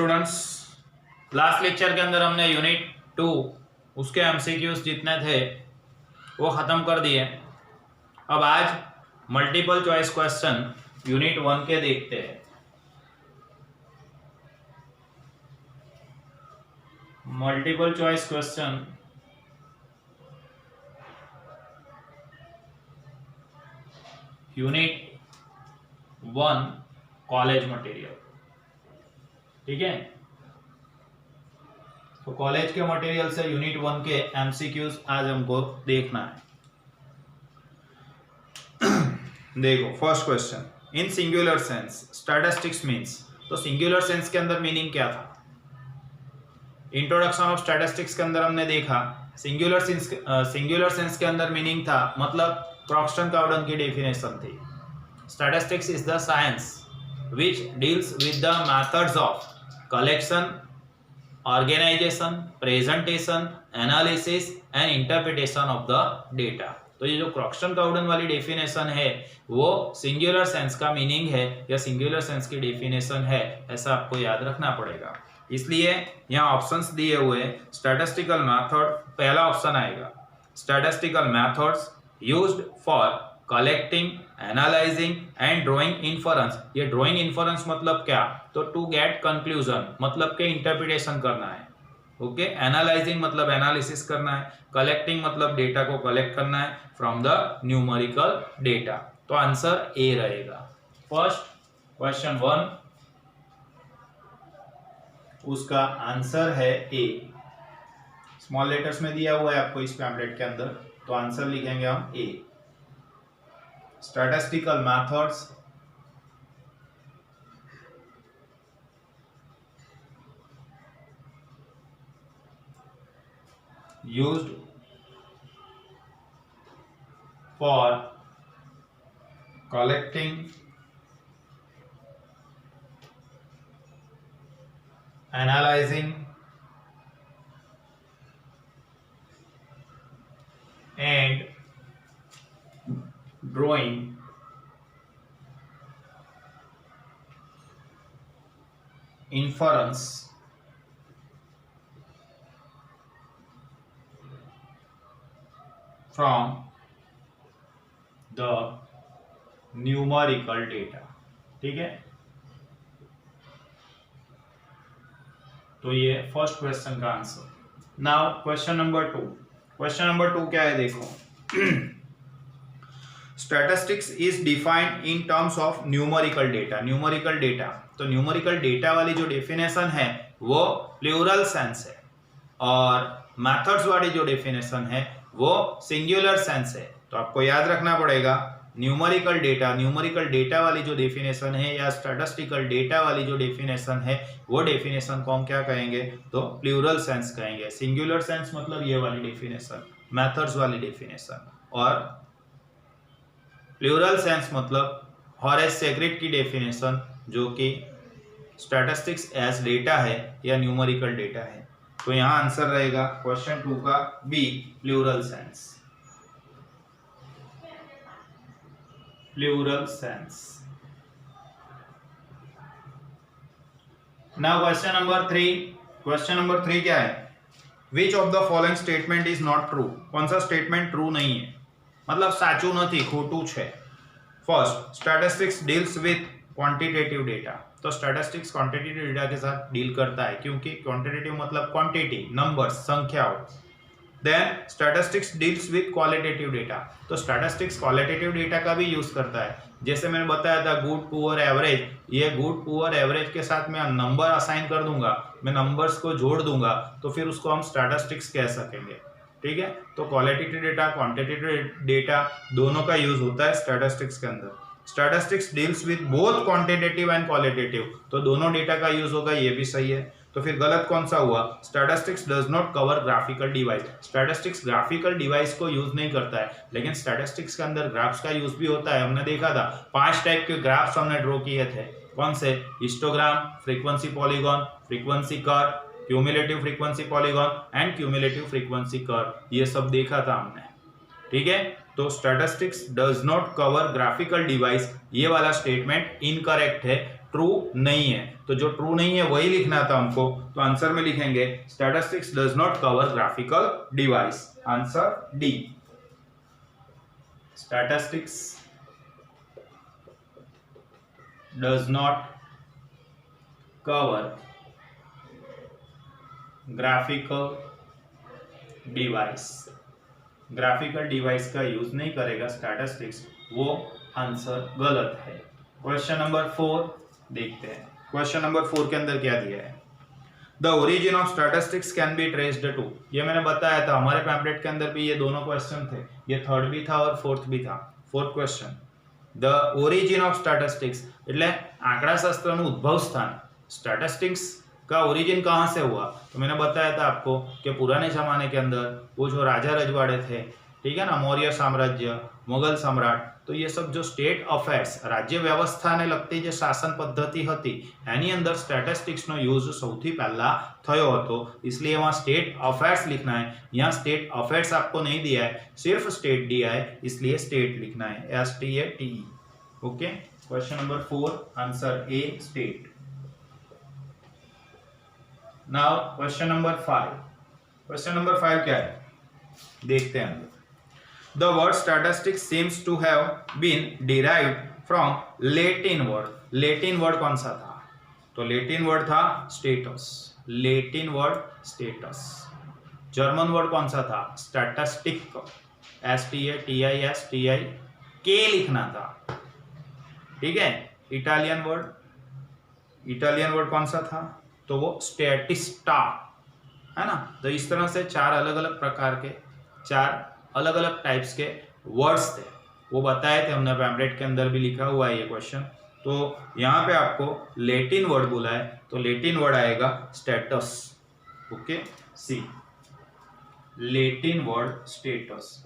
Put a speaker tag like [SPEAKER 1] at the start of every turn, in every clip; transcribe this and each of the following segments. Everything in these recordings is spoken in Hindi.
[SPEAKER 1] स्टूडेंट्स, लास्ट लेक्चर के अंदर हमने यूनिट 2 उसके एमसीक्यूज जितने थे वो ख़त्म कर दिए। अब आज मल्टीपल चॉइस क्वेश्चन यूनिट 1 के देखते हैं। Multiple choice question unit 1 college material. ठीक है, तो कॉलेज के मटेरियल से यूनिट 1 के एमसीक्यूज आज हमको देखना है। देखो फर्स्ट क्वेश्चन, इन सिंगुलर सेंस स्टैटिस्टिक्स मीन्स। तो सिंगुलर सेंस के अंदर मीनिंग क्या था? इंट्रोडक्शन ऑफ स्टैटिस्टिक्स के अंदर हमने देखा सिंगुलर सेंस के अंदर मीनिंग था, मतलब क्रॉक्स्टन काउडन की डेफिनेशन थी। Statistics is the science which deals with the methods of collection, organization, presentation, analysis and interpretation of the data। तो ये जो क्रॉक्स्टन काउडन वाली डेफिनेशन है वो सिंगुलर सेंस का मीनिंग है या सिंगुलर सेंस की डेफिनेशन है, ऐसा आपको याद रखना पड़ेगा। इसलिए यहाँ ऑप्शंस दिए हुए, स्टैटिस्टिकल मेथड पहला ऑप्शन आएगा, statistical methods used for collecting, analysing and drawing inference. ये ड्राइंग इन्फरेंस मतलब क्या? तो टू गेट कंक्लूजन, मतलब के इंटरप्रिटेशन करना है। ओके, एनालाइजिंग मतलब एनालिसिस करना है, कलेक्टिंग मतलब डेटा को कलेक्ट करना है फ्रॉम द न्यूमेरिकल डेटा। तो आंसर ए रहेगा। फर्स्ट क्वेश्चन 1 उसका आंसर है ए। स्मॉल लेटर्स में दिया हुआ है आपको इस पैम्फलेट के अंदर, तो आंसर लिखेंगे हम ए। Statistical methods used for collecting, analyzing and drawing inference from the numerical data। ठीक है, तो ये फर्स्ट क्वेश्चन का answer. Now question number 2। Question number 2 क्या है देखो, Statistics is defined in terms of numerical data। Numerical data, तो न्यूमेरिकल डेटा वाली जो डेफिनेशन है वो प्लूरल सेंस है, और मेथड्स वाली जो डेफिनेशन है वो सिंगुलर सेंस है। तो आपको याद रखना पड़ेगा न्यूमेरिकल डेटा वाली जो डेफिनेशन है या स्टैटिस्टिकल डेटा वाली जो डेफिनेशन है वो डेफिनेशन को हम क्या कहेंगे? तो प्लूरल सेंस कहेंगे। सिंगुलर सेंस मतलब ये वाली डेफिनेशन, मेथड्स वाली डेफिनेशन, और प्लूरल सेंस मतलब हॉरेस सेक्रेट की डेफिनेशन जो कि स्टैटिस्टिक्स एज डेटा है या न्यूमेरिकल डेटा है। तो यहाँ आंसर रहेगा क्वेश्चन 2 का B, plural sense. Plural sense. Now question number 3। Question number 3 क्या है? Which of the following statement is not true. कौन सा स्टेटमेंट ट्रू नहीं है, मतलब साचू नहीं, खोटू है। First, statistics deals with quantitative data. तो स्टैटिस्टिक्स क्वांटिटेटिव डेटा के साथ डील करता है, क्योंकि क्वांटिटेटिव मतलब क्वांटिटी, नंबर्स, संख्याओं। Then statistics deals with qualitative data. तो स्टैटिस्टिक्स क्वालिटेटिव डेटा का भी यूज करता है, जैसे मैंने बताया था गुड, पुअर, एवरेज। ये गुड, पुअर, एवरेज के साथ मैं नंबर असाइन कर दूंगा, मैं नंबर्स को जोड़ दूंगा, तो फिर उसको हम स्टैटिस्टिक्स कह सकेंगे। ठीक है, तो क्वालिटेटिव डेटा, क्वांटिटेटिव डेटा दोनों का यूज होता है स्टैटिस्टिक्स के अंदर। Statistics deals with both quantitative and qualitative, तो दोनों डेटा का यूज होगा, ये भी सही है। तो फिर गलत कौन सा हुआ? Statistics does not cover graphical device. Statistics graphical device को यूज नहीं करता है, लेकिन स्टैटिस्टिक्स के अंदर ग्राफ्स का यूज भी होता है। हमने देखा था 5 टाइप के ग्राफ्स हमने ड्रॉ किए थे। कौन से? Histogram, frequency polygon, frequency curve, cumulative frequency polygon and cumulative frequency curve, ये सब देखा था हमने। ठीक है, तो statistics does not cover graphical device, ये वाला स्टेटमेंट इनकरेक्ट है। ट्रू नहीं है, तो जो ट्रू नहीं है वही लिखना था हमको, तो आंसर में लिखेंगे statistics does not cover graphical device, answer D. Statistics does not cover graphical device, graphical device का यूज नहीं करेगा स्टैटिस्टिक्स, वो आंसर गलत है। क्वेश्चन नंबर 4 देखते हैं। क्वेश्चन नंबर 4 के अंदर क्या दिया है, the origin of statistics can be traced to, ये मैंने बताया था हमारे पैम्पलेट के अंदर भी ये दोनों क्वेश्चन थे, ये थर्ड भी था और फोर्थ भी था। Fourth question, the origin of statistics એટલે આંકડાશાસ્ત્રનું ઉદ્ભવ સ્થાન, स्टैटिस्टिक्स का ओरिजिन कहाँ से हुआ, तो मैंने बताया था आपको कि पुराने जमाने के अंदर वो जो राजा रजवाड़े थे, ठीक है ना, मौर्य साम्राज्य, मुगल सम्राट, तो ये सब जो स्टेट अफेर्स राज्य व्यवस्था ने लगती जो शासन पद्धति हती एनी अंदर स्टेटिस्टिक्स नो यूज सौथी पहला थयो हतो, इसलिए वहाँ स्टेट अफेर्स लिखना है। यहाँ स्टेट अफेर्स आपको नहीं दिया है, सिर्फ स्टेट दिया है, इसलिए स्टेट लिखना है, STATE। Okay, question number 4 answer A state. Now question number 5, question number 5 क्या है देखते हैं। The word statistics seems to have been derived from Latin word, Latin word कौन सा था, तो Latin word था status, Latin word status। German word कौन सा था, statistic, STATISTIK लिखना था, ठीक है। इटालियन वर्ड कौन सा था, तो वो स्टैटिस्टा है ना। तो इस तरह से 4 अलग अलग प्रकार के, 4 अलग अलग टाइप्स के वर्ड्स थे, वो बताए थे हमने, पैम्पलेट के अंदर भी लिखा हुआ है ये क्वेश्चन। तो यहाँ पे आपको लेटिन वर्ड बोला है, तो लेटिन वर्ड आएगा status. Okay, C Latin word status.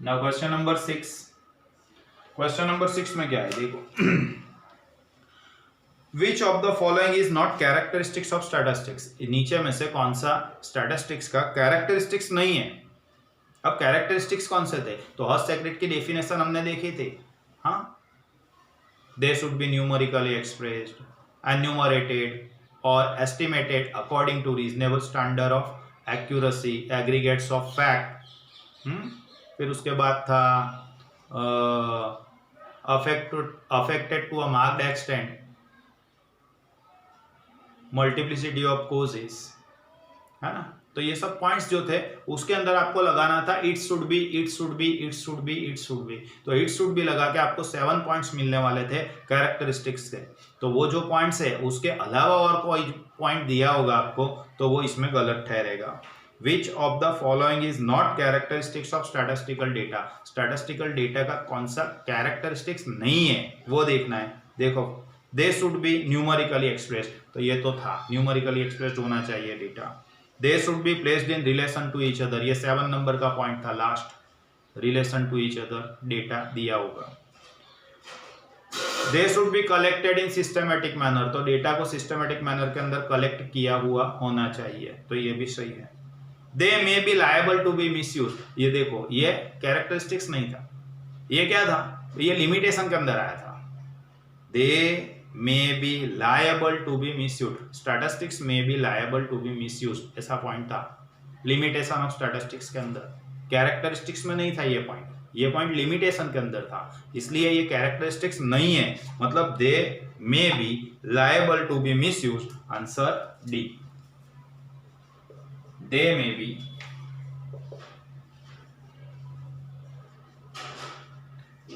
[SPEAKER 1] Now question number 6, question number 6 में क्या है देखो, Which of the following is not characteristics of statistics, नीचे में से कौन सा स्टैटिस्टिक्स का कैरेक्टरिस्टिक्स नहीं है। अब कैरेक्टरिस्टिक्स कौन से थे, तो हर्स्ट सेक्रेट की डेफिनेशन हमने देखी थी, हाँ, they should be numerically expressed, enumerated और estimated according to reasonable standard of accuracy, aggregates of fact. फिर उसके बाद था affected to a marked extent, multiplicity of causes, है ना। तो ये सब पॉइंट्स जो थे उसके अंदर आपको लगाना था it should be, it should be, it should be, it should be, तो इट शुड बी लगा के आपको 7 पॉइंट्स मिलने वाले थे कैरेक्टरिस्टिक्स के। तो वो जो पॉइंट्स है उसके अलावा और कोई पॉइंट दिया होगा आपको तो वो इसमें गलत ठहरेगा। विच of the following is not characteristics of statistical data, statistical data का कौन सा कैरेक्टरिस्टिक्स नहीं है वो देखना है। देखो, they should be numerically expressed, तो ये तो था, न्यूमेरिकली एक्सप्रेस्ड होना चाहिए data. They should be placed in relation to each other, ये 7 नंबर का पॉइंट था last, relation to each other data दिया होगा। They should be collected in systematic manner, तो डेटा को सिस्टमेटिक मैनर के अंदर कलेक्ट किया हुआ होना चाहिए, तो ये भी सही है। They may be liable to be misuse, ये देखो ये कैरेक्टरिस्टिक्स नहीं था, ये क्या था, ये लिमिटेशन के अंदर आया था। दे may be liable to be misused, statistics may be liable to be misused, ऐसा पॉइंट था लिमिटेशन ऑफ स्टैटिस्टिक्स के अंदर, कैरेक्टरिस्टिक्स में नहीं था ये पॉइंट लिमिटेशन के अंदर था, इसलिए ये कैरेक्टरिस्टिक्स नहीं है, मतलब they may be liable to be misused, answer D. They may be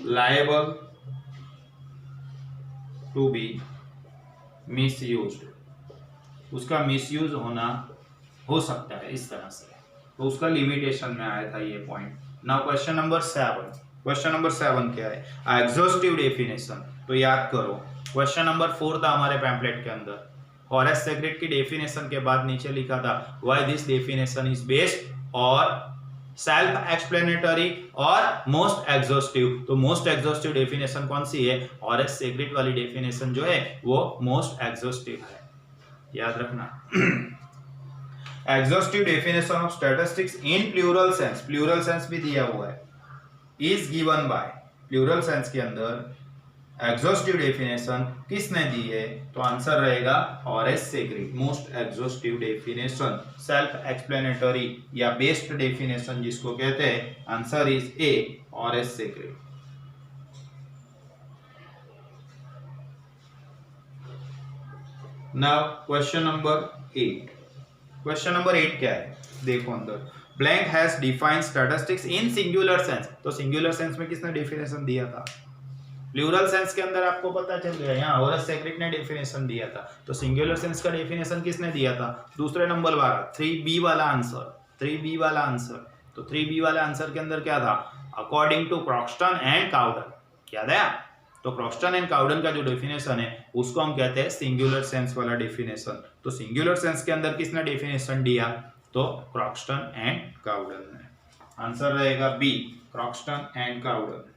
[SPEAKER 1] liable to be misused, उसका मिसयूज होना हो सकता है इस तरह से, तो उसका लिमिटेशन में आया था ये point. Now question number 7, question number 7 क्या है, एग्जॉस्टिव डेफिनेशन। तो याद करो क्वेश्चन नंबर 4 था हमारे पैम्पलेट के अंदर, हॉरेस सेक्रेट की डेफिनेशन के बाद नीचे लिखा था why this definition is based और सेल्फ एक्सप्लेनेटरी और मोस्ट एग्जॉस्टिव। तो मोस्ट एग्जॉस्टिव डेफिनेशन कौन सी है, हॉरेस सेक्रेट वाली डेफिनेशन जो है वो मोस्ट एग्जॉस्टिव है, याद रखना। Exhaustive definition of statistics in plural sense भी दिया हुआ है, is given by, plural sense के अंदर एग्जॉस्टिव डेफिनेशन किसने दी है? तो आंसर रहेगा Horace sacred, most exhaustive definition, self explanatory या बेस्ट डेफिनेशन जिसको कहते हैं, answer is a, Horace sacred. Now question number 8। Question number 8 क्या है? देखो अंदर, blank has defined statistics in singular sense. तो सिंगुलर सेंस में किसने डेफिनेशन दिया था? प्लूरल सेंस के अंदर आपको पता चल गया, यहाँ हॉरेस सेक्रेड ने डेफिनेशन दिया था। तो सिंगुलर सेंस का डेफिनेशन किसने दिया था? दूसरे नंबर वाला 3B वाला आंसर, 3B वाला आंसर। तो 3B वाला आंसर के अंदर क्या था? According to Croxton and Cowden. याद है? तो क्रॉक्सटन एंड काउडन का जो डेफिनेशन है उसको हम कहते हैं सिंगुलर सेंस वाला डेफिनेशन। तो सिंगुलर सेंस के अंदर किसने डेफिनेशन दिया? तो क्रॉक्सटन एंड काउडन ने। आंसर रहेगा B, Croxton and Cowden.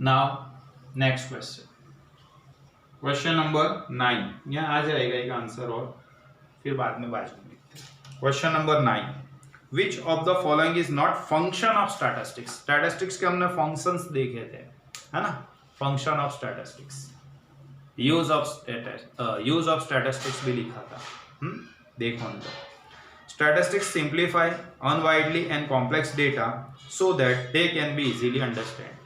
[SPEAKER 1] Now next question, question number 9। यहाँ आ जाएगा एक आंसर और फिर बाद में बाजू में। Question number 9, which of the following is not function of statistics. Statistics के हमने फंक्शंस देखे थे, है ना? Function of statistics, use of statistics भी लिखा था। देखो अंदर, स्टैटिस्टिक्स सिंप्लीफाई अनवाइडली and complex data so that they can be easily understand.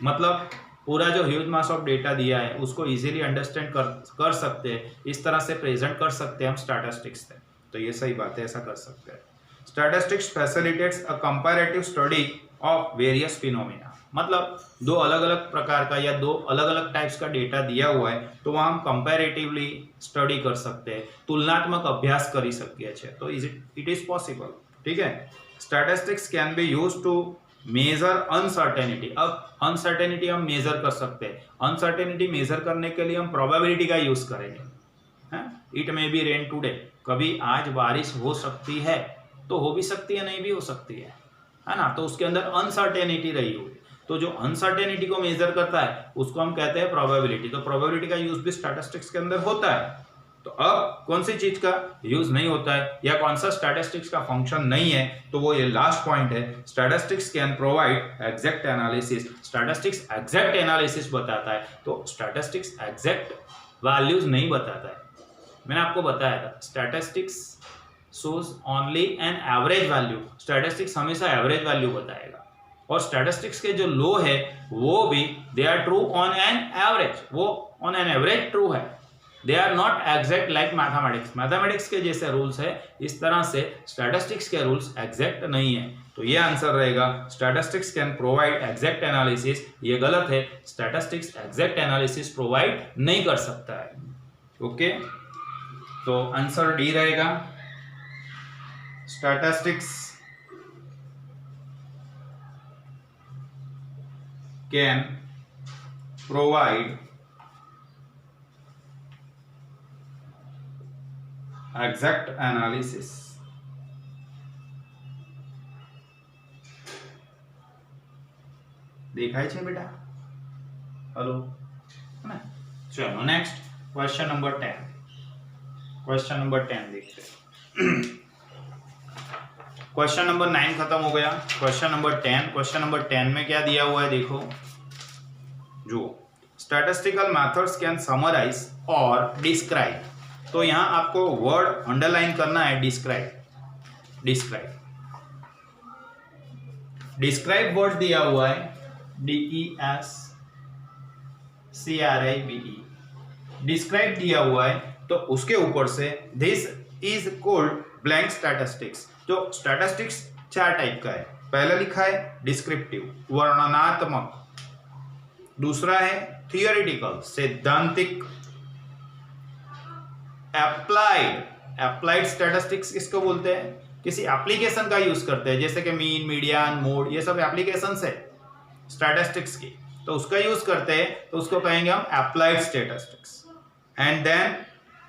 [SPEAKER 1] मतलब पूरा जो ह्यूज मास ऑफ डेटा दिया है उसको इजीली अंडरस्टैंड कर सकते हैं, इस तरह से प्रेजेंट कर सकते हैं हम स्टैटिस्टिक्स से। तो ये सही बात है, ऐसा कर सकते हैं। Statistics facilitates a comparative study of various phenomena. मतलब दो अलग अलग प्रकार का या दो अलग अलग टाइप्स का डेटा दिया हुआ है तो वहाँ हम कंपैरेटिवली स्टडी कर सकते हैं, तुलनात्मक अभ्यास कर सकते हैं। तो इट इज पॉसिबल, ठीक है। Statistics can be used to measure uncertainty. अब अनसर्टेनिटी हम मेजर कर सकते हैं। अनसर्टेनिटी मेजर करने के लिए हम प्रोबेबिलिटी का यूज करेंगे। It may be rain today, कभी आज बारिश हो सकती है, तो हो भी सकती है, नहीं भी हो सकती है ना? तो उसके अंदर अनसर्टेनिटी रही हुई, तो जो अनसर्टेनिटी को मेजर करता है उसको हम कहते हैं प्रोबेबिलिटी। तो प्रोबेबिलिटी का यूज भी स्टैटिस्टिक्स के अंदर होता है। तो अब कौन सी चीज का यूज नहीं होता है या कौन सा स्टैटिस्टिक्स का फंक्शन नहीं है? तो वो ये लास्ट पॉइंट है, statistics can provide exact analysis. Statistics exact analysis बताता है, तो स्टैटिस्टिक्स एग्जैक्ट वैल्यूज नहीं बताता है। मैंने आपको बताया था statistics shows only an average value. Statistics हमेशा एवरेज वैल्यू बताएगा, और स्टैटिस्टिक्स के जो लो है वो भी they are true on an average, वो ऑन एन एवरेज ट्रू है। They are not exact like mathematics. Mathematics के जैसे रूल्स है इस तरह से स्टैटिस्टिक्स के रूल्स एग्जैक्ट नहीं है। तो ये आंसर रहेगा statistics can provide exact analysis. ये गलत है, स्टैटिस्टिक्स एग्जैक्ट एनालिसिस प्रोवाइड नहीं कर सकता है। ओके, तो आंसर डी रहेगा, statistics can provide exact analysis. देखाय छे बेटा? हेलो, चलो next question number 10। Question number 10 देखते हैं। क्वेश्चन नंबर 9 खत्म हो गया, क्वेश्चन नंबर 10। क्वेश्चन नंबर 10 में क्या दिया हुआ है देखो, जो स्टैटिस्टिकल मेथड्स कैन समराइज और डिस्क्राइब। तो यहां आपको वर्ड अंडरलाइन करना है, डिस्क्राइब। डिस्क्राइब वर्ड दिया हुआ है DESCRIBE, डिस्क्राइब दिया हुआ है। तो उसके ऊपर से this is called blank statistics. जो स्टैटिस्टिक्स 4 टाइप का है। पहला लिखा है डिस्क्रिप्टिव, वर्णनात्मक। दूसरा है थियोरिटिकल, सैद्धांतिक। अप्लाइड स्टैटिस्टिक्स किसको बोलते हैं? किसी एप्लीकेशन का यूज करते हैं, जैसे कि मीन, मीडियन, मोड, ये सब एप्लीकेशंस है स्टैटिस्टिक्स की, तो उसका यूज करते हैं, तो उसको कहेंगे हम applied statistics. And then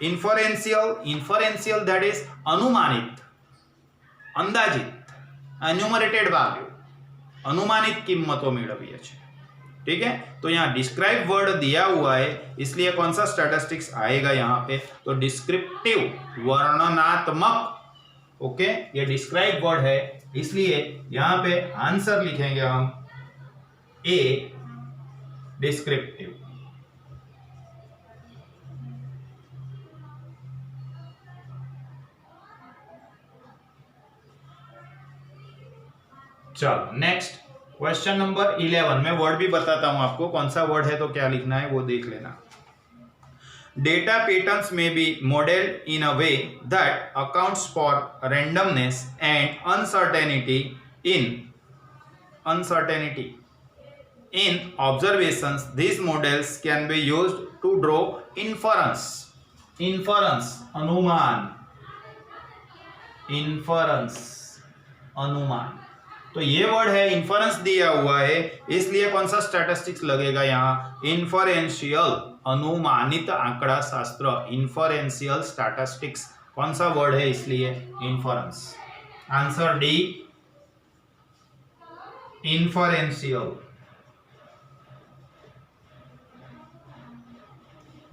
[SPEAKER 1] inferential that is अनुमानित, अंदाजित, एन्यूमरेटेड वैल्यू, अनुमानित किम्मतो मेळवीए छे। ठीक है, तो यहाँ डिस्क्राइब वर्ड दिया हुआ है, इसलिए कौन सा स्टैटिस्टिक्स आएगा यहाँ पे? तो डिस्क्रिप्टिव, वर्णनात्मक ओके, ये डिस्क्राइब वर्ड है, इसलिए यहां पे आंसर लिखेंगे हम ए, डिस्क्रिप्टिव। चलो नेक्स्ट क्वेश्चन नंबर 11 में वर्ड भी बताता हूं आपको, कौन सा वर्ड है तो क्या लिखना है वो देख लेना। डेटा पैटर्न्स में be modelled in a way that accounts for randomness and uncertainty in observations. These models can be used to draw inference, अनुमान। तो ये वर्ड है, इन्फरेंस दिया हुआ है, इसलिए कौन सा स्टैटिस्टिक्स लगेगा यहाँ, इन्फरेंशियल, अनुमानित आंकड़ा शास्त्र, इन्फरेंशियल स्टैटिस्टिक्स कौन सा वर्ड है, इसलिए inference. Answer D, inferential.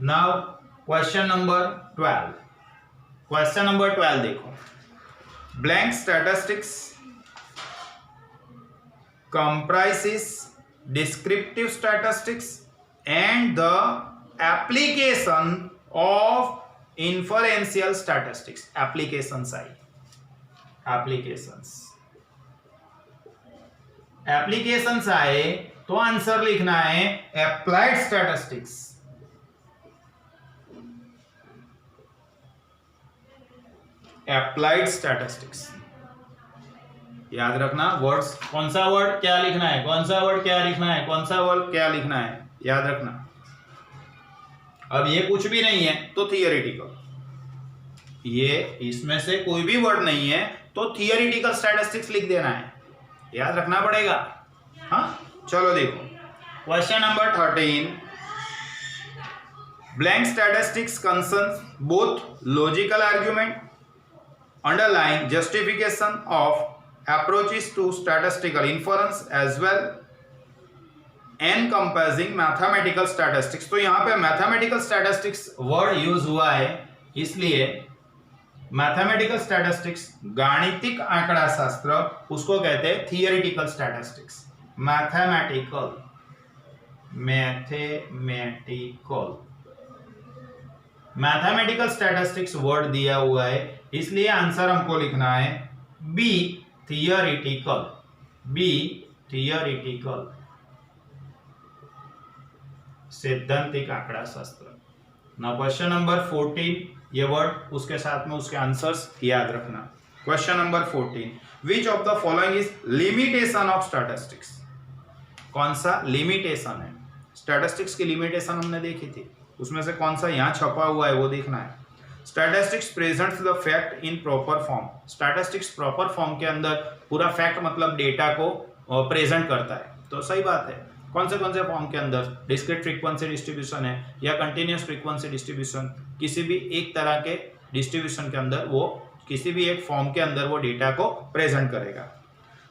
[SPEAKER 1] Now question number 12। Question number 12 देखो, blank statistics comprises descriptive statistics and the application of inferential statistics. applications आए तो आंसर लिखना है applied statistics। applied statistics याद रखना, वर्ड्स कौन सा वर्ड क्या लिखना है, कौन सा वर्ड क्या लिखना है, कौन सा वर्ड क्या लिखना है, याद रखना। अब ये कुछ भी नहीं है तो थियोरेटिकल, ये इसमें से कोई भी वर्ड नहीं है तो थियोरेटिकल स्टैटिस्टिक्स लिख देना है, याद रखना पड़ेगा। हाँ चलो देखो question number 13। Blank statistics concerns both logical argument, underlying justification of approaches to statistical inference as well encompassing mathematical statistics। तो यहां पे mathematical statistics वर्ड यूज हुआ है, इसलिए mathematical statistics गणितिक आंकड़ा शास्त्र, उसको कहते हैं theoretical statistics। Mathematical statistics word दिया हुआ है, इसलिए आंसर हमको लिखना है बी, थियोरेटिकल। सैद्धांतिक आंकड़ा शास्त्र। ना क्वेश्चन नंबर 14, ये वर्ड उसके साथ में उसके आंसर्स याद रखना। Question number 14, which of the following is limitation of statistics. कौन सा लिमिटेशन है, स्टैटिस्टिक्स की लिमिटेशन हमने देखी थी, उसमें से कौन सा यहाँ छपा हुआ है वो देखना है। Statistics presents the fact in proper form. Statistics proper form के अंदर पूरा फैक्ट मतलब डेटा को प्रेजेंट करता है, तो सही बात है। कौन से फॉर्म के अंदर, डिस्क्रीट फ्रीक्वेंसी डिस्ट्रीब्यूशन है या कंटिन्यूअस फ्रीक्वेंसी डिस्ट्रीब्यूशन, किसी भी एक तरह के डिस्ट्रीब्यूशन के अंदर वो किसी भी एक फॉर्म के अंदर वो डेटा को प्रेजेंट करेगा।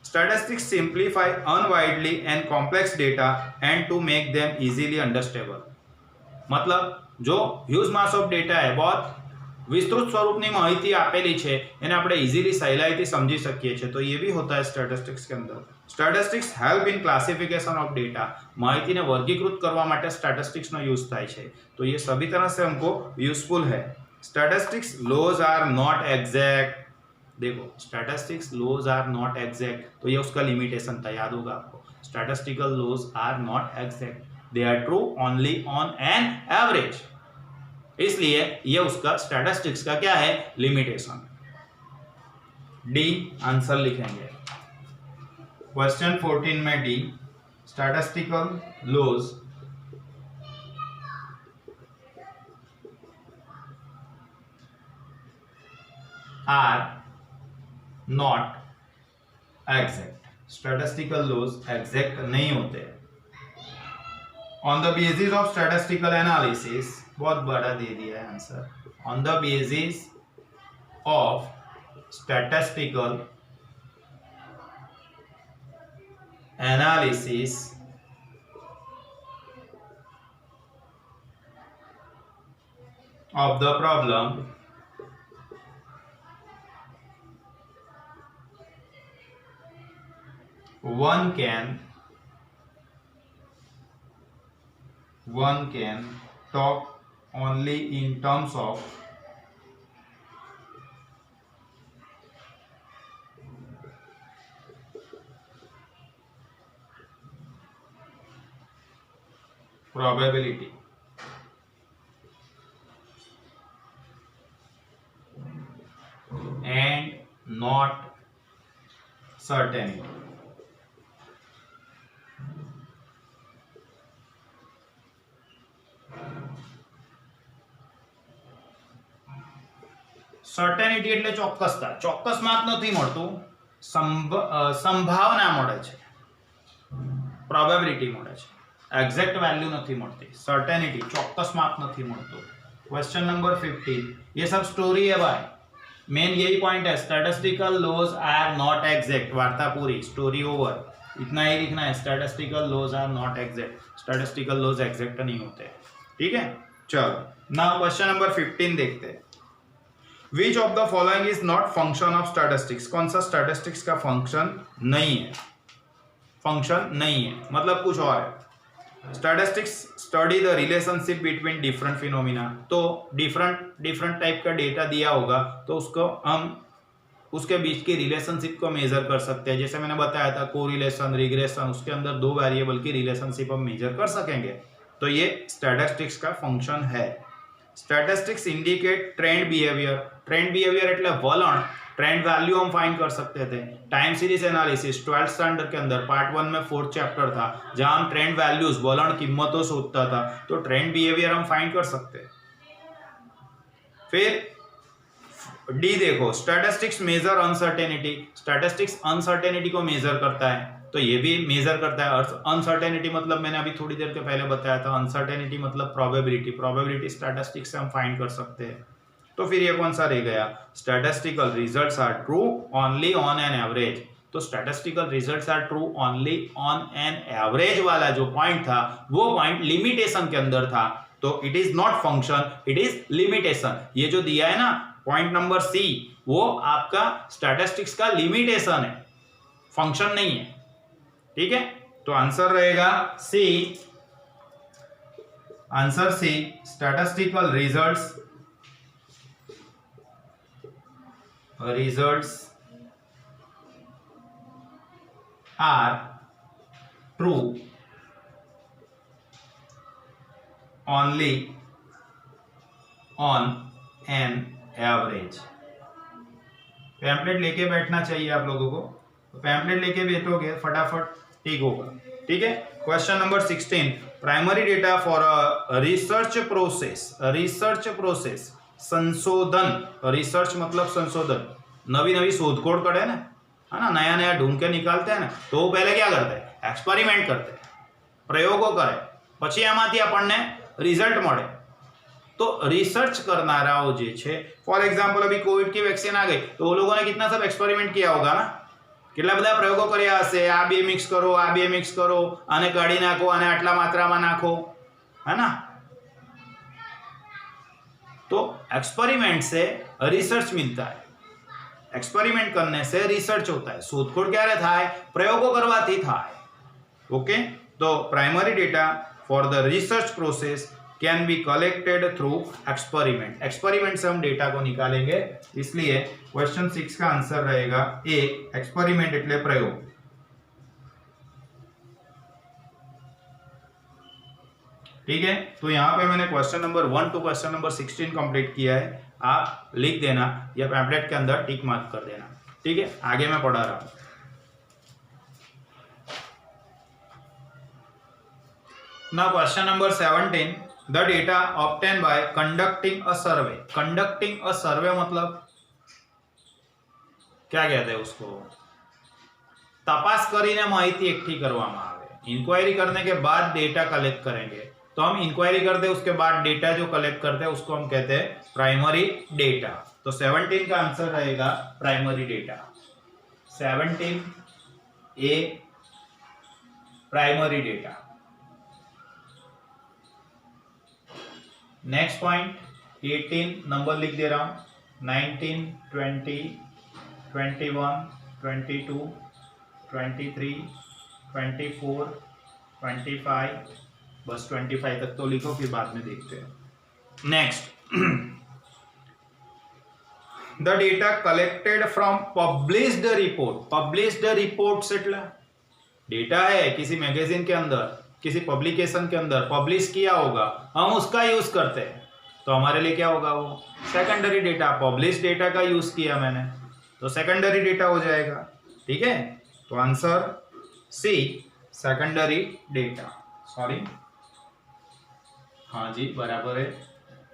[SPEAKER 1] स्टैटिस्टिक्स सिंप्लीफाई अनवाइडली and complex data and to make them easily understandable. मतलब जो ह्यूज मास ऑफ डेटा है, बहुत વિસ્તૃત સ્વરૂપની માહિતી આપેલી છે, એને આપણે ઇઝીલી સહેલાઈથી સમજી શકીએ છીએ, તો ये भी होता है स्टैटिस्टिक्स के अंदर। Statistics help in classification of data. माहितीने वर्गीकृत કરવા માટે સ્ટેટિસ્ટિક્સનો યુઝ થાય છે, તો ये सभी तरह से हमको यूजफुल है। Statistics laws are not exact. देखो statistics laws are not exact, तो ये उसका लिमिटेशन था, याद होगा आपको। Statistical laws are not exact, they are true only on an average, इसलिए ये उसका स्टैटिस्टिक्स का क्या है, लिमिटेशन। डी आंसर लिखेंगे क्वेश्चन 14 में D, statistical laws are not exact. Statistical laws exact नहीं होते। On the basis of statistical analysis, बहुत बड़ा दे दिया है answer, on the basis of statistical analysis of the problem can talk only in terms of probability and not certainty. સર્ટેનિટી એટલે ચોક્કસતા. ચોક્કસ માપ નથી મળતું, સંભાવના મળે છે, પ્રોબેબિલિટી મળે છે, એક્ઝેક્ટ વેલ્યू નથી મળતી. સર્ટેનિટી ચોક્કસ माप नहीं મળતું. क्वेश्चन नंबर 15, ये सब स्टोरी है भाई, मेन यही पॉइंट है. Statistical laws are not exact. वार्ता पूरी, स्टोरी ओवर, इतना ही लिखना है. Statistical laws are not exact. Statistical laws exact नहीं होते. ठीक है, चलो नाउ क्वेश्चन नंबर 15 देखते हैं. विच of the following is not function of statistics. कौन सा स्टैटिस्टिक्स का फंक्शन नहीं है? फंक्शन नहीं है मतलब कुछ और है. Statistics study the relationship between different phenomena. तो डिफरेंट टाइप का डेटा दिया होगा तो उसको हम उसके बीच की रिलेशनशिप को मेजर कर सकते हैं. जैसे मैंने बताया था कोरिलेशन, रिग्रेशन, उसके अंदर दो वेरिएबल की रिलेशनशिप हम मेजर कर सकेंगे. तो ये स्टैटिस्टिक्स का फंक्शन है. Statistics indicate trend behaviour. Trend behaviour એટલે વલણ. ट्रेंड वैल्यू हम फाइंड कर सकते थे. Time series analysis 12th standard के अंदर पार्ट 1 में 4th चैप्टर था, जहां हम ट्रेंड वैल्यूज वलण कीमतों शोधता था. तो ट्रेंड बिहेवियर हम फाइंड कर सकते हैं. फिर डी देखो, statistics measure uncertainty. Statistics uncertainty को मेजर करता है, तो ये भी मेजर करता है. अनसर्टेनिटी मतलब मैंने अभी थोड़ी देर के पहले बताया था, अनसर्टेनिटी मतलब प्रोबेबिलिटी. प्रोबेबिलिटी स्टैटिस्टिक्स से हम फाइंड कर सकते हैं. तो फिर ये कौन सा रह गया? Statistical results are true only on an average. तो statistical results are true only on an average वाला जो पॉइंट था, वो पॉइंट लिमिटेशन के अंदर था. तो it is not function, it is limitation. ये जो दिया है ना पॉइंट नंबर सी, वो आपका स्टैटिस्टिक्स का लिमिटेशन है, फंक्शन नहीं है. ठीक है, तो आंसर रहेगा C. Answer C, statistical results are true only on an average. Pamphlet लेके बैठना चाहिए आप लोगों को. तो पैम्पलेट लेके बैठोगे फटाफट ठीक होगा. ठीक है, question number 16, primary data for a research process. Research process संशोधन. रिसर्च मतलब संशोधन. नवी शोधखोड़ करे ना, है ना, नया ढूंढ के निकालते हैं ना, तो वो पहले क्या करते हैं? एक्सपेरिमेंट करते हैं, प्रयोगों करे, પછી આમાંથી આપણને રિઝલ્ટ મળે. तो रिसर्च करनाराओ जे छे, फॉर एग्जाम्पल अभी कोविड की वैक्सीन आ गई, तो वो लोगों ने कितना सब एक्सपेरिमेंट किया होगा ना, કેટલા બધા પ્રયોગો કર્યા હશે. આ બે મિક્સ કરો, આ બે મિક્સ કરો, આને કાઢી નાખો, આને આટલા માત્રામાં નાખો, है ना. तो एक्सपेरिमेंट से रिसर्च मिलता है. एक्सपेरिमेंट करने से रिसर्च होता है. शोधखोड़ क्यारे थाय? प्रयोगों करवाथी थाय. ओके, तो primary data for the research process can be collected through experiment. Experiment से हम डेटा को निकालेंगे, इसलिए क्वेश्चन 6 का आंसर रहेगा ए, एक्सपेरिमेंट એટલે प्रयोग. ठीक है, तो यहाँ पे मैंने question number 1 to question number 16 complete किया है. आप लिख देना या पैम्पलेट के अंदर टिक मार्क कर देना. ठीक है, आगे मैं पढ़ा रहा हूं. Now question number 17, the data obtain by conducting a survey. Conducting a survey मतलब क्या कहते हैं उसको? तपास કરીને માહિતી એકઠી કરવામાં આવે. इंक्वायरी करने के बाद डेटा कलेक्ट करेंगे. तो हम इंक्वायरी करते हैं, उसके बाद डेटा जो कलेक्ट करते हैं उसको हम कहते हैं प्राइमरी डेटा. तो 17 का आंसर रहेगा primary data. 17 A, primary data. Next point 18, number लिख दे रहा हूं. 19, 20, 21, 22, 23, 24, 25, बस 25 तक तो लिखो, फिर बाद में देखते हैं। Next, the data collected from published report. Published reports એટલે डेटा है किसी मैगजीन के अंदर, किसी पब्लिकेशन के अंदर पब्लिश किया होगा, हम उसका यूज करते हैं, तो हमारे लिए क्या होगा, वो सेकेंडरी डेटा। पब्लिश डेटा का यूज किया मैंने तो सेकेंडरी डेटा हो जाएगा। ठीक है, तो answer C secondary data, sorry, हाँ जी बराबर है,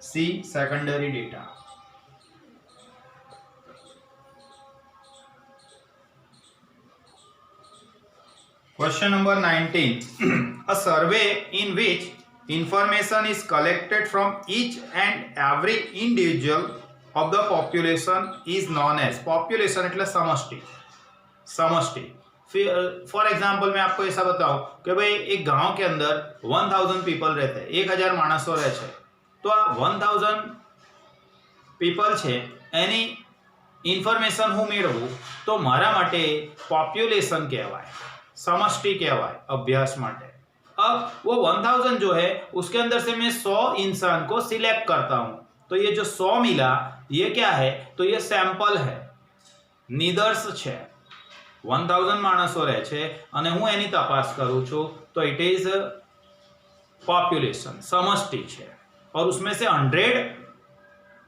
[SPEAKER 1] C secondary data. Question number 19. A survey in which information is collected from each and every individual of the population is known as population એટલે समष्टि। समष्टि फॉर एग्जाम्पल मैं आपको ऐसा बताऊं कि भाई एक गांव के अंदर 1000 पीपल रहते हैं, 1000 માણસો રહે છે, તો આ 1000 પીપલ છે એની ઇન્ફોર્મેશન હું મેળવું તો મારા માટે પોપ્યુલેશન કહેવાય, समष्टि कहवाए अभ्यास माटे। अब वो 1000 जो है उसके अंदर से मैं 100 इंसान को सिलेक्ट करता हूं, तो ये जो 100 मिला ये क्या है, तो ये सैंपल है, निदर्श है। 1000 માણસો રહે છે અને હું એની તપાસ કરું છું તો इट इज पॉपुलेशन, समष्टि है, और उसमें से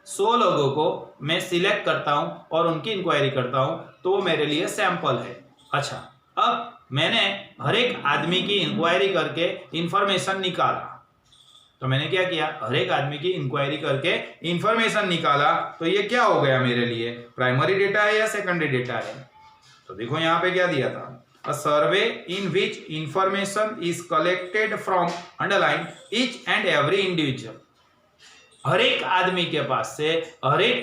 [SPEAKER 1] 100 लोगों को मैं सिलेक्ट करता हूं और उनकी इंक्वायरी करता हूं, तो वो मेरे लिए सैंपल है। अच्छा, अब मैंने हर एक आदमी की इंक्वायरी करके इंफॉर्मेशन निकाला, तो मैंने क्या किया, हर एक आदमी की इंक्वायरी करके इंफॉर्मेशन निकाला, तो ये क्या हो गया मेरे लिए, प्राइमरी डेटा है या सेकेंडरी डेटा है। तो देखो यहाँ पे क्या दिया था, a survey in which information is collected from underline each and every individual. हर एक आदमी के पास से हर एक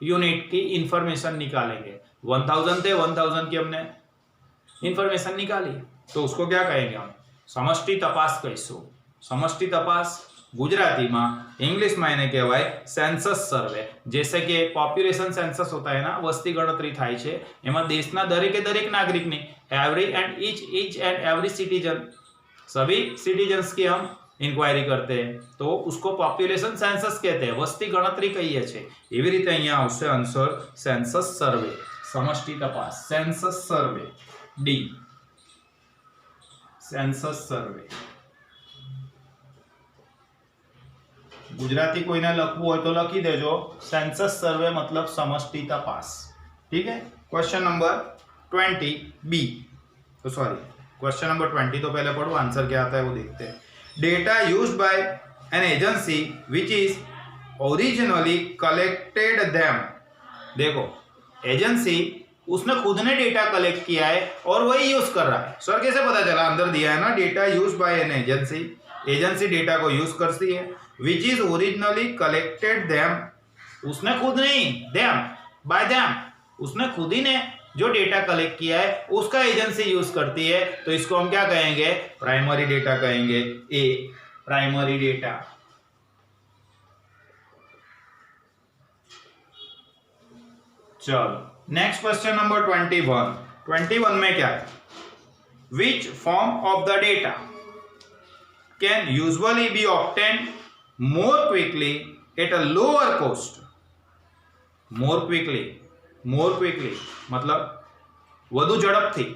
[SPEAKER 1] यूनिट की इंफॉर्मेशन निकालेंगे। 1000 थे, 1000 की हमने इंफॉर्मेशन निकाली, तो उसको क्या कहेंगे हम, समष्टि तपास कहीशुं। समष्टि तपास गुजराती इंग्लिश में એને કહેવાય સેન્સસ સર્વે। जैसे कि पॉपुलेशन सेंसस होता है ना, वस्ती गणतरी थाय छे, एमां देशना दरेके दरेक नागरिकनी, every and each and every citizen, सभी सिटीजन्स की हम इंक्वायरी करते हैं, तो उसको पॉपुलेशन सेंसस कहते हैं, वस्ती गणतरी कहीए छे। एवी रीते अहींया आवशे आंसर सेंसस सर्वे, समष्टि तपास, सेंसस सर्वे, डी सेंसस सर्वे। गुजराती कोईने लखवुं होय तो लखी देजो, सेंसस सर्वे मतलब समष्टि तपास। ठीक है, क्वेश्चन नंबर 20 बी, तो सॉरी क्वेश्चन नंबर 20 तो पहले पढ़ो, आंसर क्या आता है वो देखते हैं। Data used by an agency which is originally collected them. देखो, एजेंसी उसने खुद ने डेटा कलेक्ट किया है और वही यूज कर रहा है। सर कैसे पता चला, अंदर दिया है ना, data use by an agency, agency data को यूज करती है, which is originally collected them, उसने खुद नहीं, देम बाय देम, उसने खुद ही ने जो डेटा कलेक्ट किया है उसका एजेंसी यूज करती है, तो इसको हम क्या कहेंगे, प्राइमरी डेटा कहेंगे। A primary data. चलो नेक्स्ट क्वेश्चन नंबर 21। 21 में क्या है, which form of the data can usually be obtained more quickly at a lower cost. More quickly मतलब વધુ ઝડપથી,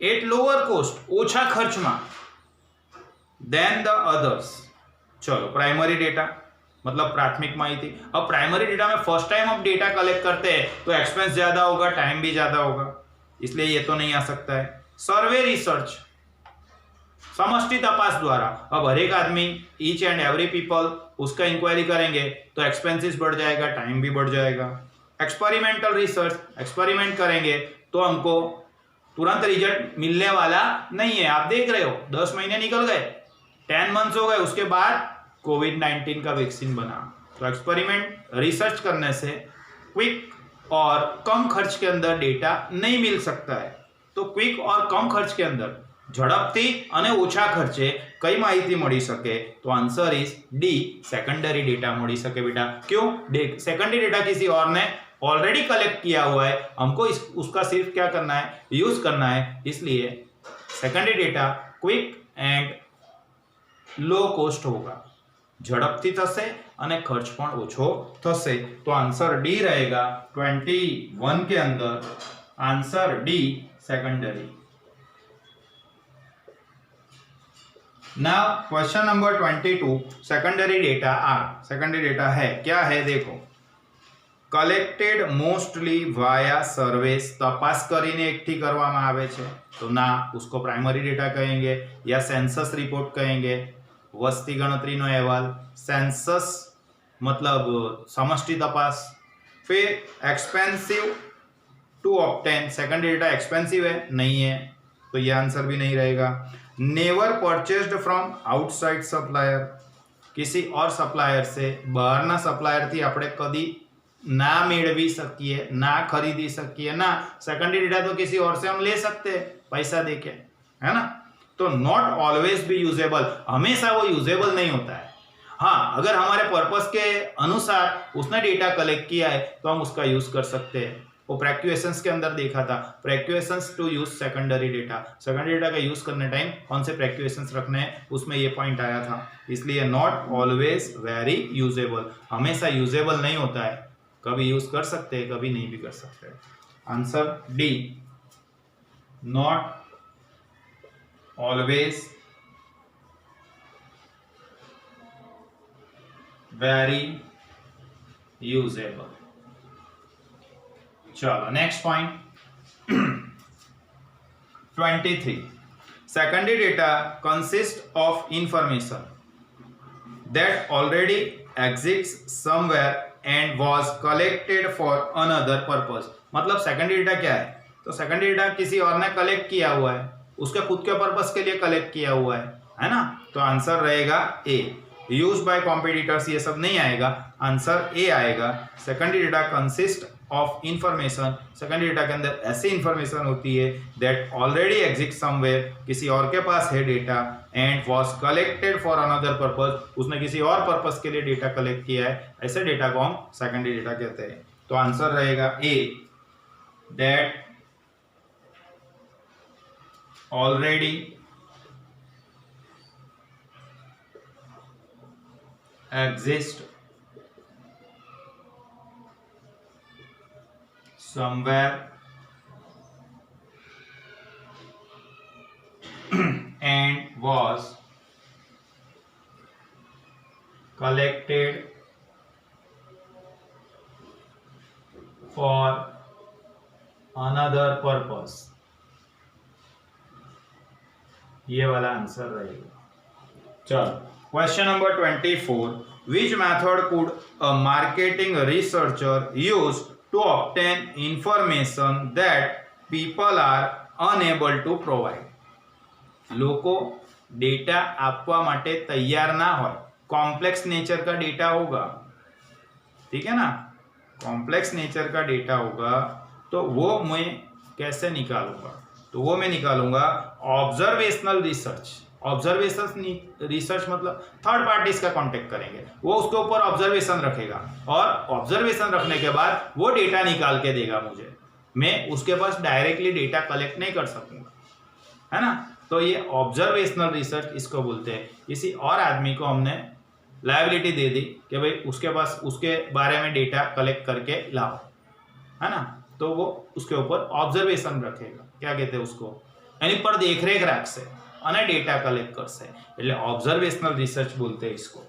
[SPEAKER 1] एट लोअर कोस्ट ओछा खर्चમાં, देन द अदर्स। चलो, प्राइमरी डेटा मतलब प्राथमिक माहिती। अब प्राइमरी डेटा में फर्स्ट टाइम हम डेटा कलेक्ट करते हैं तो एक्सपेंस ज्यादा होगा, टाइम भी ज्यादा होगा, इसलिए ये तो नहीं आ सकता है। सर्वे रिसर्च, समष्टि तपास द्वारा, अब हर एक आदमी, ईच एंड एवरी पीपल, उसका इंक्वायरी करेंगे तो एक्सपेंसेस बढ़ जाएगा, टाइम भी बढ़ जाएगा। एक्सपेरिमेंटल रिसर्च, एक्सपेरिमेंट करेंगे तो हमको तुरंत रिजल्ट मिलने वाला नहीं है। आप देख रहे हो 10 महीने निकल गए, 10 मंथ्स हो गए, उसके बाद कोविड-19 का वैक्सीन बना। तो एक्सपेरिमेंट रिसर्च करने से क्विक और कम खर्च के अंदर डेटा नहीं मिल सकता है। तो क्विक और कम खर्च के अंदर झड़पथी અને ઓછા ખર્ચે કઈ માહિતી મળી શકે, તો answer is D secondary data મળી શકે बेटा। क्यों, सेकेंडरी डेटा किसी और ने ऑलरेडी कलेक्ट किया हुआ है, हमको उसका सिर्फ क्या करना है, यूज करना है, इसलिए secondary data quick and low coast होगा, झड़पથી થશે અને ખર્ચ પણ ઓછો થશે। तो आंसर डी रहेगा 21 के अंदर, answer D secondary. Now question number 22, secondary data are. Secondary data है क्या है देखो, कलेक्टेड मोस्टली वाया सर्वेस, तपास કરીને એકઠી કરવામાં આવે છે તો ના, उसको प्राइमरी डेटा कहेंगे या सेंसस रिपोर्ट कहेंगे। वस्ती गणतरीનો अहवाल, सेंसस मतलब समष्टि तपास। फिर expensive to obtain, secondary data expensive है नहीं है तो ये आंसर भी नहीं रहेगा। Never purchased from outside supplier, किसी और सप्लायर से, બહારના સપ્લાયરથી આપણે કદી ना मेळवी सकिए, ना खरीदी सकिए ना। सेकेंडरी डेटा तो किसी और से हम ले सकते हैं पैसा देके, है ना। तो नॉट ऑलवेज भी यूजेबल, हमेशा वो यूजेबल नहीं होता है। हाँ, अगर हमारे पर्पस के अनुसार उसने डेटा कलेक्ट किया है तो हम उसका यूज कर सकते हैं। वो प्रेक्यूएशंस के अंदर देखा था, precautions to use secondary data. Secondary data का यूज करने टाइम कौन से प्रेक्यूएशंस रखने हैं उसमें ये पॉइंट आया था। इसलिए नॉट ऑलवेज वेरी यूजेबल, हमेशा यूजेबल नहीं होता है, कभी यूज कर सकते हैं कभी नहीं भी कर सकते। Answer D, not always very usable. चलो next point 23, secondary data consist of information that already exists somewhere and was collected for another purpose. मतलब सेकेंडरी डेटा क्या है, तो सेकेंडरी डेटा किसी और ने कलेक्ट किया हुआ है, उसके खुद के पर्पज के लिए कलेक्ट किया हुआ है ना। तो आंसर रहेगा ए। यूज बाय कॉम्पिटिटर्स ये सब नहीं आएगा, आंसर ए आएगा। Secondary data consist of information, secondary data के अंदर ऐसी इंफॉर्मेशन होती है दैट ऑलरेडी एग्जिस्ट समवेयर, किसी और के पास है data, and was collected for another purpose, उसने किसी और पर्पज के लिए डेटा कलेक्ट किया है, ऐसे डेटा को हम सेकेंडरी डेटा कहते हैं। तो आंसर रहेगा A, that already exist somewhere and was collected for another purpose, ये वाला आंसर रहेगा। चलो question number 24, which method could a marketing researcher use to obtain information that people are unable to provide? लोको डेटा आपवा माटे तैयार ना हो, कॉम्प्लेक्स नेचर का डेटा होगा, ठीक है ना, कॉम्प्लेक्स नेचर का डेटा होगा, तो वो मैं कैसे निकालूंगा, तो वो मैं निकालूंगा ऑब्जर्वेशनल रिसर्च। ऑब्जर्वेशन रिसर्च मतलब थर्ड पार्टीज का कांटेक्ट करेंगे, वो उसके ऊपर ऑब्जर्वेशन रखेगा और ऑब्जर्वेशन रखने के बाद वो डेटा निकाल के देगा मुझे, मैं उसके पास डायरेक्टली डेटा कलेक्ट नहीं कर सकूंगा, है ना। तो ये ऑब्जर्वेशनल रिसर्च इसको बोलते हैं। किसी और आदमी को हमने लायबिलिटी दे दी कि भाई उसके पास उसके बारे में डेटा कलेक्ट करके लाओ, है ना, तो वो उसके ऊपर ऑब्जर्वेशन रखेगा, क्या कहते हैं उसको, यानी पर देखरेख रखશે અને डेटा कलेक्ट करશે, એટલે ऑब्जर्वेशनल रिसर्च बोलते हैं इसको।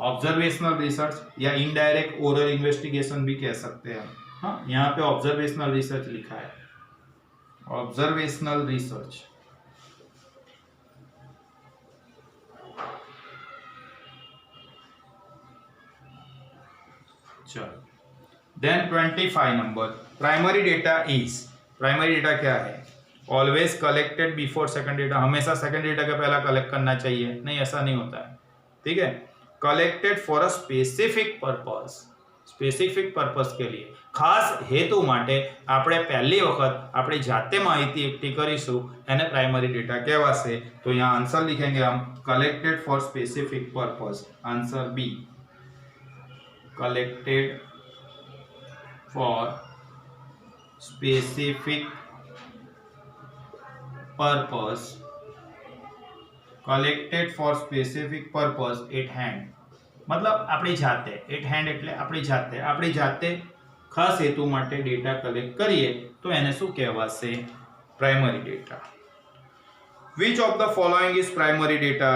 [SPEAKER 1] ऑब्जर्वेशनल रिसर्च या इनडायरेक्ट ओरल इन्वेस्टिगेशन भी कह सकते हैं। हाँ, यहाँ पे ऑब्जर्वेशनल रिसर्च लिखा है, ऑब्जर्वेशनल रिसर्च। चलो then 25 number, primary data is, primary data क्या है, always collected before second data, हमेशा सेकेंड डेटा के पहला कलेक्ट करना चाहिए, नहीं ऐसा नहीं होता है, ठीक है। Collected for a specific purpose, specific purpose के लिए, खास हेतु माटे આપણે પહેલી વખત આપણી જાતે માહિતી એકઠી કરીશું એને પ્રાઇમરી डेटा કહેવાશે। तो यहाँ आंसर लिखेंगे हम collected for specific purpose, answer B, collected for specific purpose collected for specific purpose at hand. मतलब આપણી જાતે at hand એટલે આપણી જાતે ખાસ હેતુ માટે ડેટા કલેક્ટ કરીએ તો એને શું કહેવાશે? Primary data. Which of the following is primary data?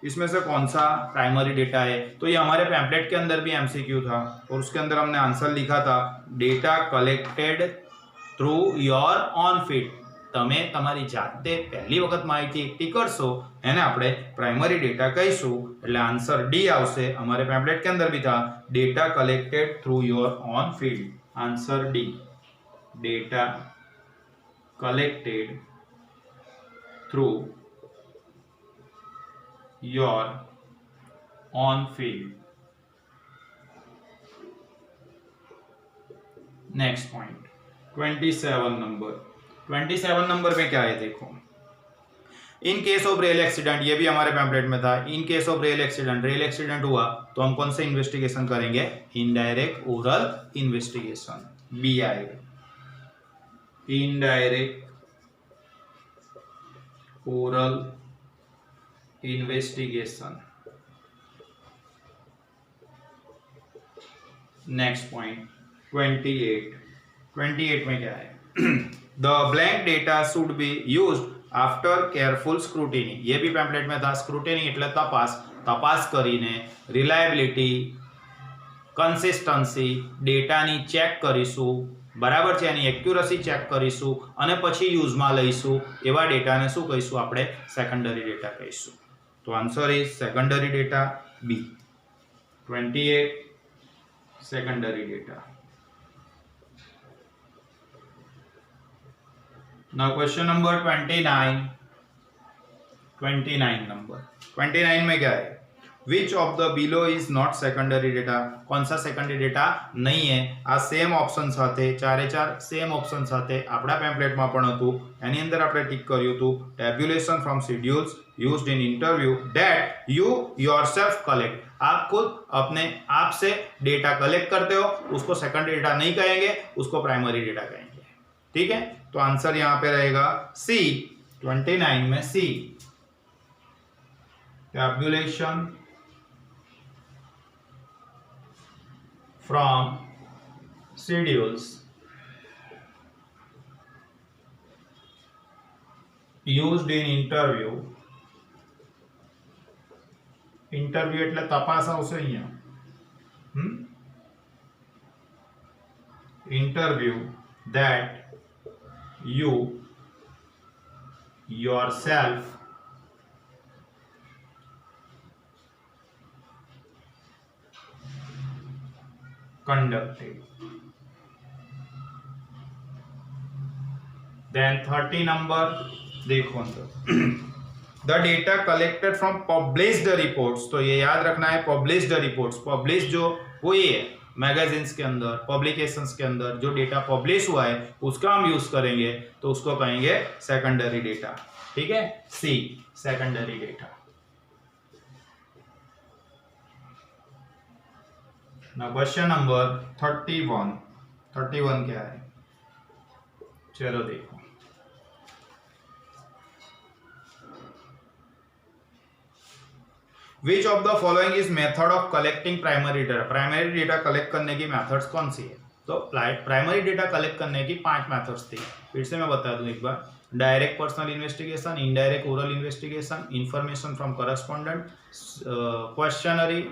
[SPEAKER 1] इसमें से कौन सा प्राइमरी डेटा है? तो ये हमारे पैम्पलेट के अंदर भी एमसीक्यू था और उसके अंदर हमने आंसर लिखा था data collected through your on feed. તમે તમારી જાતે પહેલી વખત માહિતી એકઠી કરશો એને આપણે પ્રાઇમરી ડેટા કહીશું. એટલે આન્સર ડી આવશે. हमारे पैम्पलेट के अंदर भी था data collected through your on feed. Answer D, data collected through your on field. Next point 27 number. 27 number में क्या है देखो. In case of real accident, ये भी हमारे पैम्पलेट में था. In case of real accident हुआ तो हम कौन सा इन्वेस्टिगेशन करेंगे? इनडायरेक्ट ओरल इन्वेस्टिगेशन, बी आएगा. Indirect oral investigation. Next point 28 में क्या है? The blank data should be used after careful scrutiny. ये भी पैम्पलेट में था. स्क्रूटिनी એટલે તપાસ કરીને રિલાયબિલિટી, કન્સિસ્ટન્સી, ડેટાની ચેક કરીશું, બરાબર છે, એની એક્યુરસી ચેક કરીશું અને પછી યુઝમાં લઈશું. એવા ડેટાને શું કહીશું આપણે? સેકન્ડરી ડેટા કહીશું. તો answer is secondary data, B. 28 secondary data. Now question number 29 number. 29 में क्या है? Which of the below is not secondary data? कौन सा सेकंडरी डेटा नहीं है? आ सेम ऑप्शन साथे चारे चार सेम ऑप्शन साथे आपड़ा पैम्पलेट में पण हतुं. एनी अंदर आपणे टिक कर्युं हतुं tabulation from schedules used in interview that you yourself collect. आप खुद अपने आप से डेटा कलेक्ट करते हो, उसको सेकंडरी डेटा नहीं कहेंगे, उसको प्राइमरी डेटा कहेंगे. ठीक है, तो आंसर यहां पे रहेगा सी. 29 में C, tabulation from schedules used in interview. Interview એટલે તપાસ આવશે અહીંયા. Interview that you yourself conducted. Then 30 number देखो the data collected from published reports. तो ये याद रखना है पब्लिश्ड रिपोर्ट्स. पब्लिश जो हुई है मैगजीन्स के अंदर, पब्लिकेशंस के अंदर जो डेटा पब्लिश हुआ है उसका हम यूज करेंगे तो उसको कहेंगे सेकेंडरी डेटा. ठीक है, C, secondary data. Now question number 31 क्या है? चलो देखो. Which of the following is method of collecting primary data? Primary data collect करने की मेथड्स कौन सी है? तो प्राइमरी डेटा कलेक्ट करने की 5 मेथड्स थी. फिर से मैं बता दूं एक बार. Direct personal investigation, indirect oral investigation, information from correspondent, questionnaire,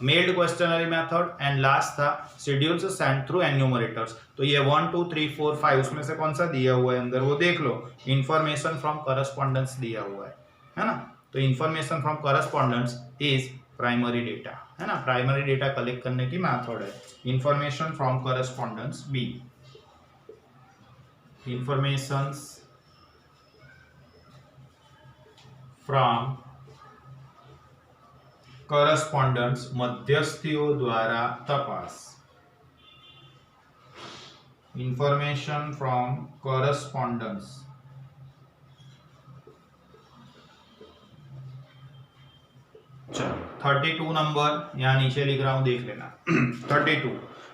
[SPEAKER 1] mailed questionnaire method and last था शेड्यूल्स सेंड थ्रू एन्यूमरेटर्स. तो ये 1 2 3 4 5 उसमें से कौन सा दिया हुआ है अंदर वो देख लो. इंफॉर्मेशन फ्रॉम करस्पॉन्डेंस दिया हुआ है ना. तो information from correspondence is primary data, है ना. प्राइमरी डेटा कलेक्ट करने की मेथड है information from correspondence, B. Informations from correspondence, मध्यस्थीओ द्वारा तपास. Information from correspondence. चलो 32 नंबर यहाँ नीचे लिख रहा हूं, देख लेना. 32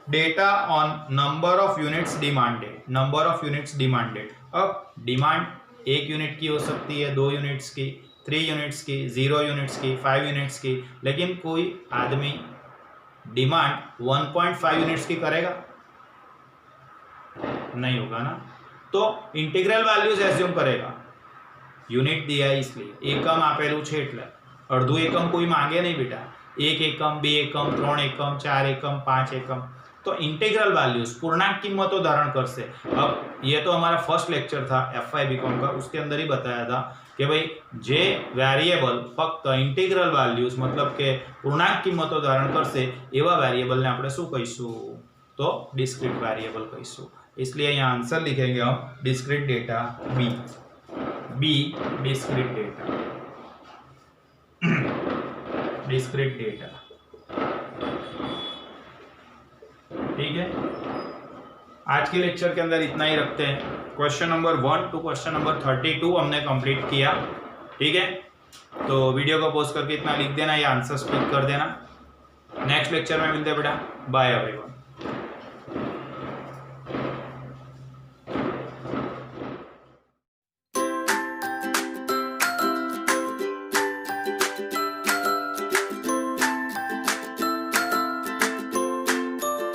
[SPEAKER 1] data on number of units demanded. Number of units demanded. अब डिमांड 1 यूनिट की हो सकती है, 2 यूनिट्स की, 3 यूनिट्स की, 0 यूनिट्स की, 5 यूनिट्स की, लेकिन कोई आदमी डिमांड 1.5 यूनिट्स की करेगा नहीं होगा ना। तो इंटीग्रल वैल्यूज एज्यूम करेगा, यूनिट दिया है इसलिए एकम आपेલું છે એટલે અડધું એકમ કોઈ માંગે નહીં બેટા, 1 એકમ, 2 એકમ, 3 એકમ, 4 એકम, 5 एकम, तो इंटीग्रल वैल्यूज पूर्णांक कीमतों धारण करसे। अब ये तो हमारा फर्स्ट लेक्चर था FY बीकॉम का, उसके अंदर ही बताया था कि भाई जे वेरिएबल फक्त इंटीग्रल वैल्यूज मतलब के पूर्णांक कीमतों धारण करसे एवा वेरिएबल ने આપણે શું કહીશું, तो डिस्क्रीट वेरिएबल कहीશું। इसलिए यहाँ आंसर लिखेंगे हम discrete data B discrete data, discrete data, ठीक है। आज के लेक्चर के अंदर इतना ही रखते हैं। Question number 1 to question number 32 हमने कंप्लीट किया, ठीक है। तो वीडियो को पॉज करके इतना लिख देना या आंसर स्पीक कर देना। नेक्स्ट लेक्चर में मिलते हैं बेटा, बाय एवरीवन।